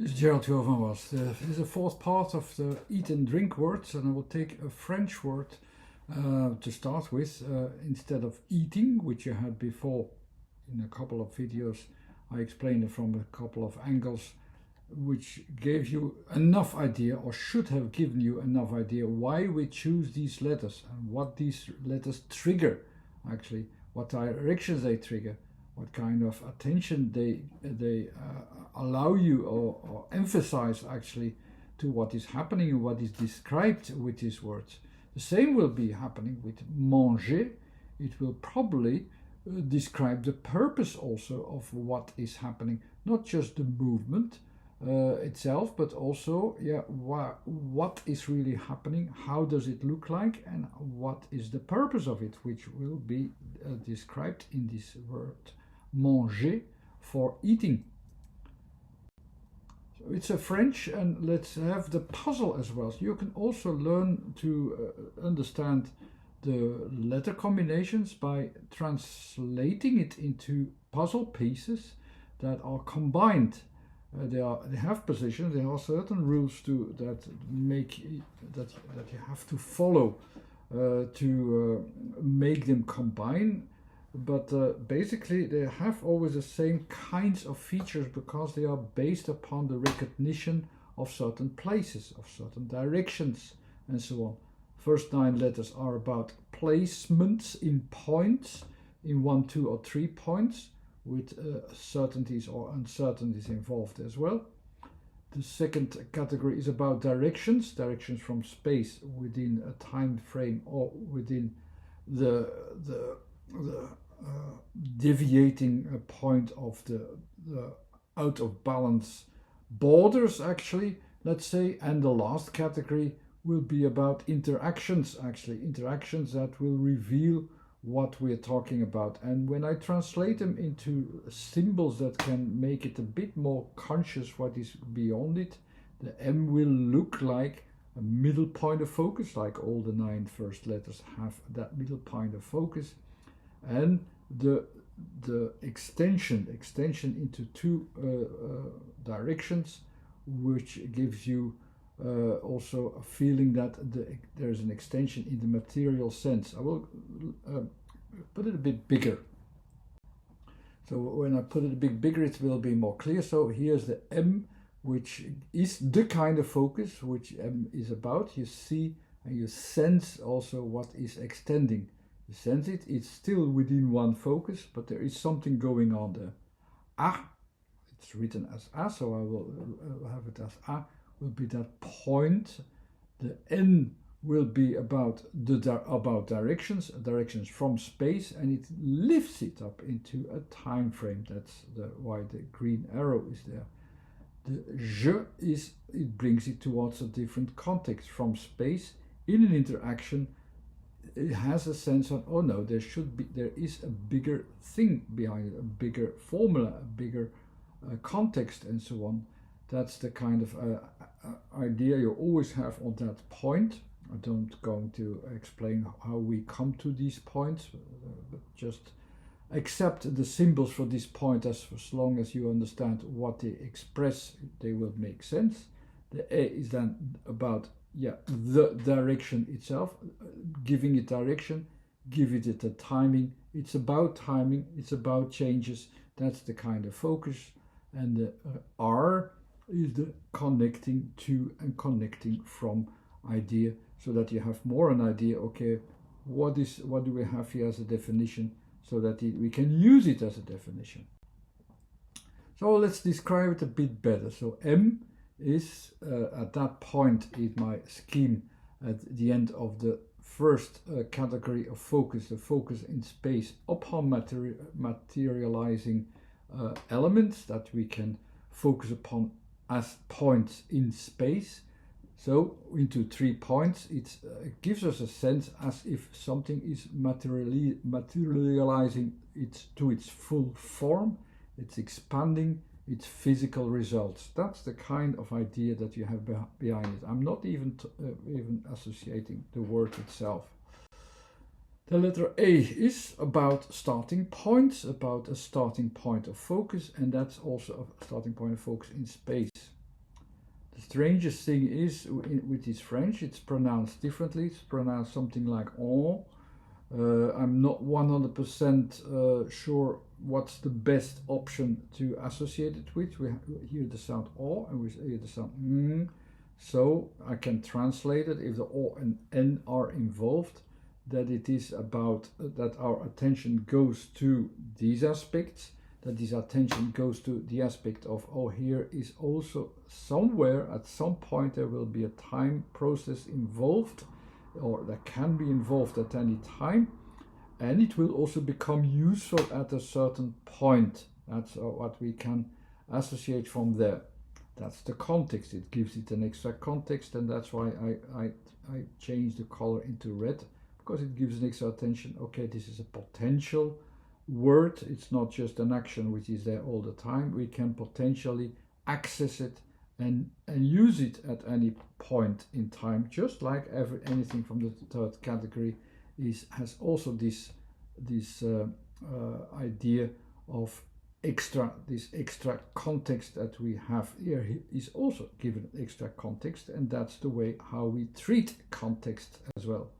This is Gerald van Was. This is the fourth part of the eat and drink words, and I will take a French word to start with. Instead of eating, which you had before in a couple of videos, I explained it from a couple of angles, which gave you enough idea, or should have given you enough idea, why we choose these letters and what these letters trigger, actually, what directions they trigger, what kind of attention they allow you or emphasize actually to what is happening and what is described with these words. The same will be happening with manger. It will probably describe the purpose also of what is happening, not just the movement itself, but also what is really happening, how does it look like, and what is the purpose of it, which will be described in this word manger, for eating. So it's a French, and let's have the puzzle as well. So you can also learn to understand the letter combinations by translating it into puzzle pieces that are combined. They have positions. There are certain rules that you have to follow to make them combine. But basically they have always the same kinds of features because they are based upon the recognition of certain places, of certain directions, and so on. First 9 letters are about placements in points, in 1, 2, or 3 points, with certainties or uncertainties involved as well. The second category is about directions from space within a time frame or within the deviating point of the out of balance borders, actually, let's say. And the last category will be about interactions, actually, interactions that will reveal what we're talking about. And when I translate them into symbols that can make it a bit more conscious what is beyond it, the M will look like a middle point of focus, like all the 9 first letters have that middle point of focus. And the extension into 2 directions, which gives you also a feeling that there's an extension in the material sense. I will put it a bit bigger. So when I put it a bit bigger, it will be more clear. So here's the M, which is the kind of focus which M is about. You see and you sense also what is extending. You sense it, it's still within one focus, but there is something going on there. A, it's written as A, so I will have it as A, will be that point. The N will be about directions from space, and it lifts it up into a time frame. That's why the green arrow is there. The je it brings it towards a different context from space in an interaction. It has a sense of, oh no, there is a bigger thing behind it, a bigger formula, a bigger context, and so on. That's the kind of idea you always have on that point. I don't going to explain how we come to these points, but just accept the symbols for this point as long as you understand what they express, they will make sense. The A is then about the direction itself, giving it direction, giving it a timing. It's about timing, it's about changes. That's the kind of focus. And the R is the connecting to and connecting from idea, so that you have more an idea, okay, what do we have here as a definition, so that we can use it as a definition. So let's describe it a bit better. So M is at that point in my scheme at the end of the first category of focus, the focus in space upon materializing elements that we can focus upon as points in space. So into 3 points, it gives us a sense as if something is materializing it to its full form, it's expanding its physical results. That's the kind of idea that you have behind it. I'm not even associating the word itself. The letter A is about starting points, about a starting point of focus, and that's also a starting point of focus in space. The strangest thing is with this French, it's pronounced differently. It's pronounced something like on. I'm not 100% sure what's the best option to associate it with. We hear the sound o and we hear the sound n. So I can translate it if the o and n are involved, that it is about that our attention goes to these aspects, that this attention goes to the aspect of, oh, here is also somewhere at some point there will be a time process involved, or that can be involved at any time, and it will also become useful at a certain point. That's what we can associate from there. That's the context. It gives it an extra context, and that's why I changed the color into red, because it gives an extra attention. Okay, this is a potential word. It's not just an action which is there all the time. We can potentially access it and use it at any point in time, just like anything from the third category has also this idea of this extra context that we have here is also given extra context, and that's the way how we treat context as well.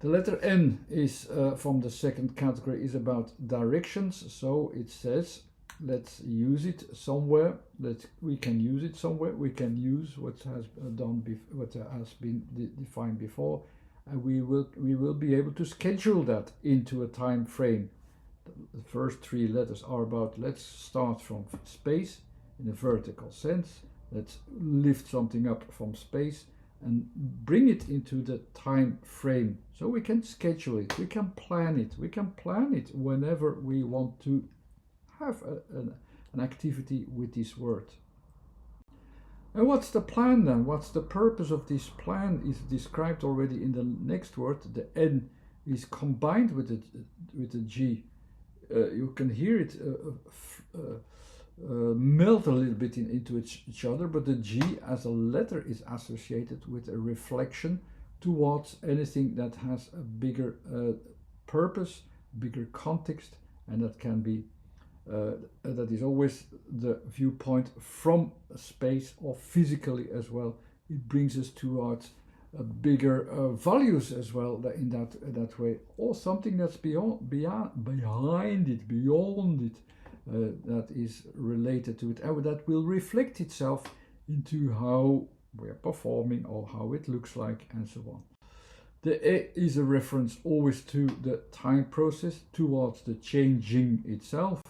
The letter N is from the second category is about directions, so it says let's use it somewhere. We can use it somewhere. We can use what has been defined before, and we will be able to schedule that into a time frame. The first three letters are about let's start from space in a vertical sense. Let's lift something up from space and bring it into the time frame, so we can schedule it, we can plan it, whenever we want to have an activity with this word. And what's the plan then? What's the purpose of this plan is described already in the next word. The N is combined with the G. You can hear it melt a little bit into each other, but the G as a letter is associated with a reflection towards anything that has a bigger purpose, bigger context, and that can be that is always the viewpoint from space or physically as well. It brings us towards bigger values as well in that way, or something that's behind it, beyond it. That is related to it, and that will reflect itself into how we are performing or how it looks like, and so on. The E is a reference always to the time process, towards the changing itself.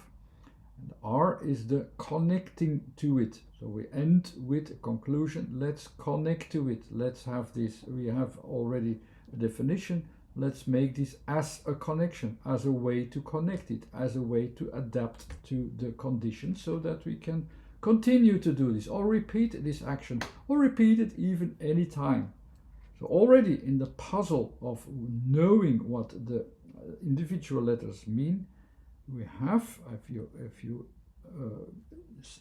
And R is the connecting to it. So we end with a conclusion. Let's connect to it. Let's have this. We have already a definition. Let's make this as a connection, as a way to connect it, as a way to adapt to the conditions, so that we can continue to do this or repeat this action or repeat it even any time. So already in the puzzle of knowing what the individual letters mean, we have, if you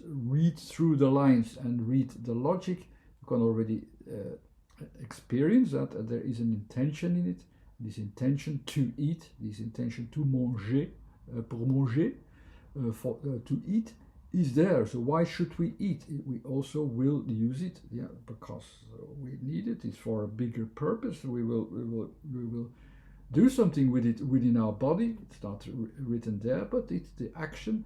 read through the lines and read the logic, you can already experience that there is an intention in it. This intention to eat, this intention to manger, pour manger, to eat, is there. So why should we eat? We also will use it, yeah, because we need it. It's for a bigger purpose. We will do something with it within our body. It's not written there, but it's the action,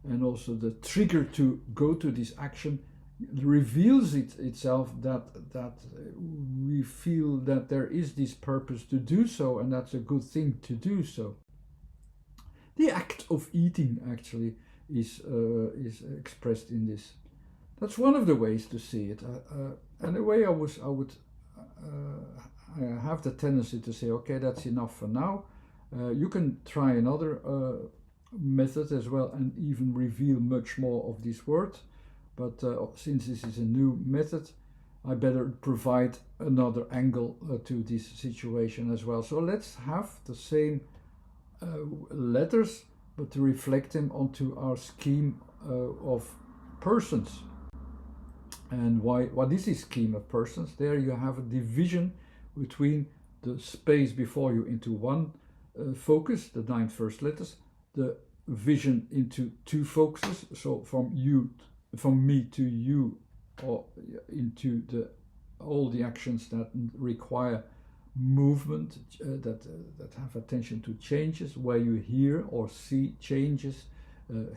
and also the trigger to go to this action reveals itself that we feel that there is this purpose to do so, and that's a good thing to do so. The act of eating actually is expressed in this. That's one of the ways to see it. And the way I would have the tendency to say, okay, that's enough for now. You can try another method as well and even reveal much more of this word. But since this is a new method, I better provide another angle to this situation as well. So let's have the same letters, but to reflect them onto our scheme of persons. And what is this scheme of persons? There you have a division between the space before you into one focus, the 9 first letters, the vision into 2 focuses, so from me to you or into all the actions that require movement, that have attention to changes, where you hear or see changes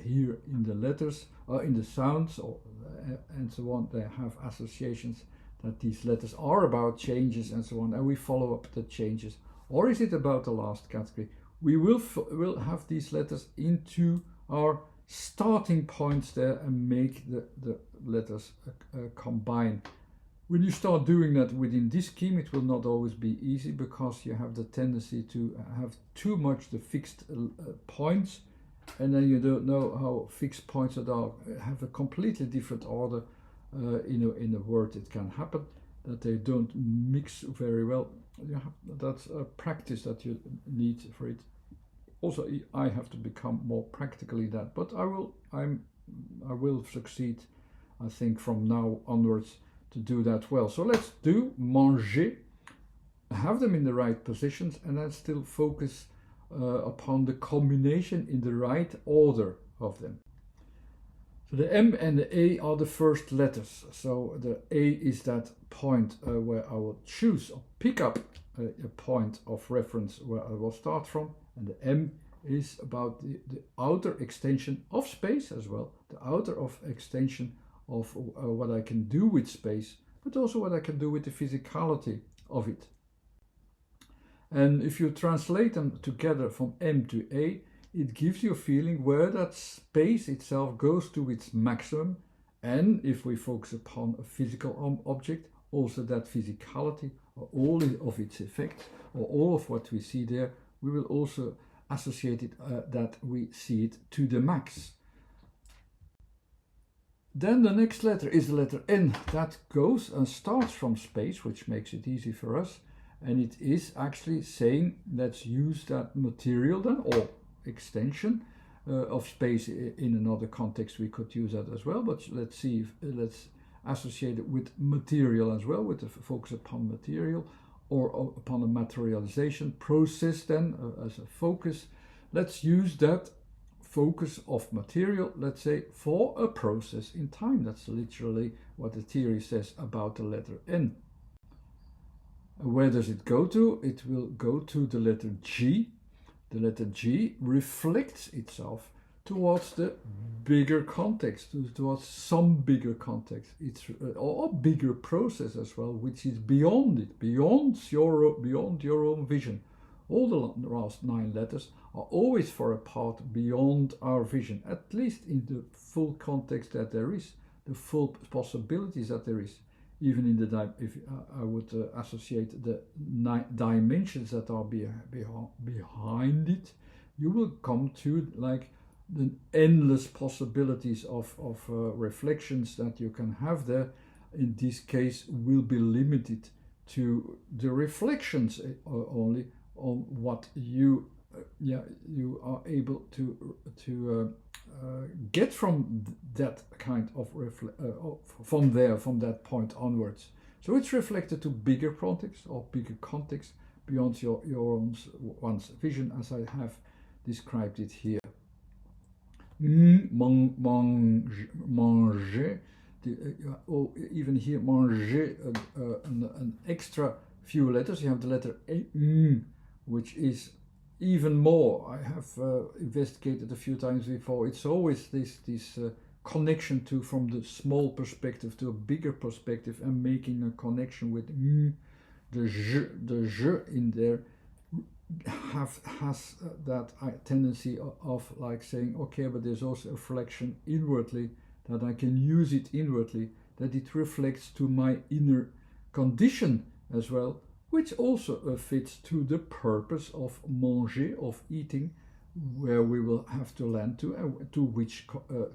here in the letters, or in the sounds, or and so on. They have associations that these letters are about changes and so on, and we follow up the changes. Or is it about the last category? We will have these letters into our starting points there and make the letters combine. When you start doing that within this scheme, it will not always be easy, because you have the tendency to have too much the fixed points, and then you don't know how fixed points that have a completely different order. In a word, it can happen that they don't mix very well. That's a practice that you need for it. Also, I have to become more practically that, but I will succeed, I think, from now onwards to do that well. So let's do manger, have them in the right positions, and then still focus upon the combination in the right order of them. So the M and the A are the first letters. So the A is that point where I will choose or pick up a point of reference where I will start from, and the M is about the outer extension of space as well, the outer extension of what I can do with space, but also what I can do with the physicality of it. And if you translate them together from M to A, it gives you a feeling where that space itself goes to its maximum. And if we focus upon a physical object, also that physicality, or all of its effects, or all of what we see there, we will also associate it that we see it to the max. Then the next letter is the letter N. That goes and starts from space, which makes it easy for us. And it is actually saying, let's use that material then, or extension of space. In another context we could use that as well, but let's see let's associate it with material as well, with the focus upon material, or upon a materialization process then as a focus. Let's use that focus of material, let's say, for a process in time. That's literally what the theory says about the letter N. Where does it go to? It will go to the letter G. The letter G reflects itself towards the bigger context, towards some bigger context. It's or a bigger process as well, which is beyond it, beyond your own vision. All the last 9 letters are always for a part beyond our vision, at least in the full context that there is, the full possibilities that there is. Even in the if I would associate the 9 dimensions that are behind it, you will come to like the endless possibilities of reflections that you can have there. In this case, will be limited to the reflections only on what you are able to get from that kind of from that point onwards. So it's reflected to bigger context or bigger context beyond your one's vision, as I have described it here. Manger, even here manger, an extra few letters. You have the letter A, which is even more. I have investigated a few times before. It's always this connection to, from the small perspective to a bigger perspective, and making a connection with the je in there has that tendency of like saying, okay, but there's also a reflection inwardly, that I can use it inwardly, that it reflects to my inner condition as well, which also fits to the purpose of manger, of eating, where we will have to land to which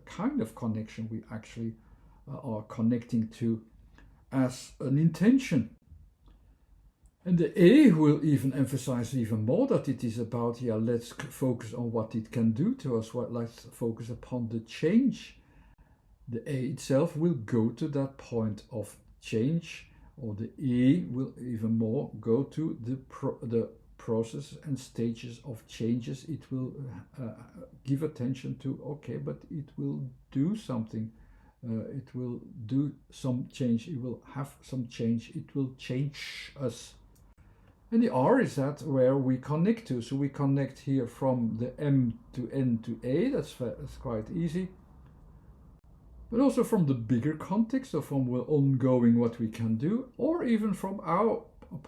kind of connection we actually are connecting to as an intention. And the A will even emphasize even more that it is about, let's focus on what it can do to us, let's focus upon the change. The A itself will go to that point of change, or the E will even more go to the process and stages of changes. It will give attention to, okay, but it will do something it will do some change, it will have some change, it will change us. And the R is that where we connect to. So we connect here from the M to N to A, that's quite easy. But also from the bigger context, so from ongoing what we can do, or even from our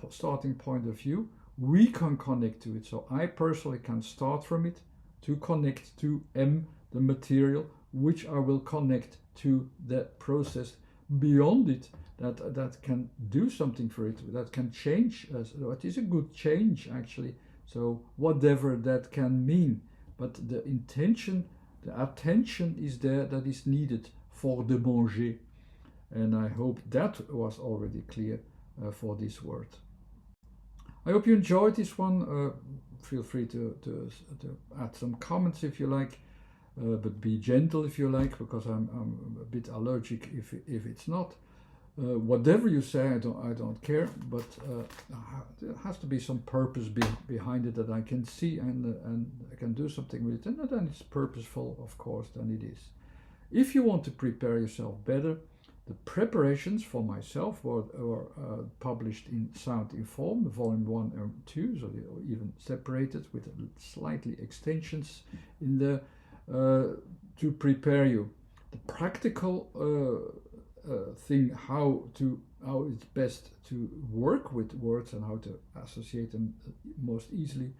starting point of view, we can connect to it. So I personally can start from it to connect to M, the material, which I will connect to the process beyond it, that can do something for it, that can change us. What is a good change actually? So whatever that can mean, but the intention, the attention is there that is needed for the manger. And I hope that was already clear for this word. I hope you enjoyed this one. Feel free to add some comments if you like, but be gentle if you like, because I'm a bit allergic if it's not. Whatever you say, I don't care, but there has to be some purpose behind it that I can see, and I can do something with it, and then it's purposeful, of course, then it is. If you want to prepare yourself better, the preparations for myself were published in Sound Informed, volume 1 and 2, so they're even separated with slightly extensions in there to prepare you. The practical thing, how it's best to work with words and how to associate them most easily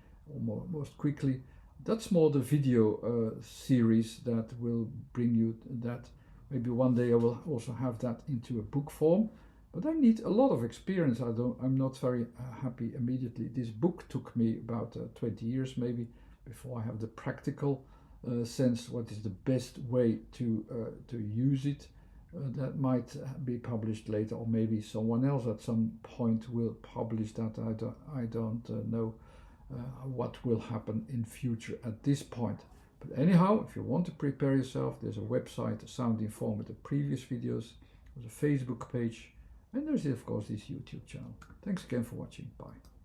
or most quickly. That's more the video series that will bring you that. Maybe one day I will also have that into a book form, but I need a lot of experience. I'm not very happy immediately. This book took me about 20 years maybe before I have the practical sense what is the best way to use it. That might be published later, or maybe someone else at some point will publish that. I don't know what will happen in future at this point. But anyhow, if you want to prepare yourself, there's a website, Sound Informed, with the previous videos. There's a Facebook page, and there's of course this YouTube channel. Thanks again for watching. Bye.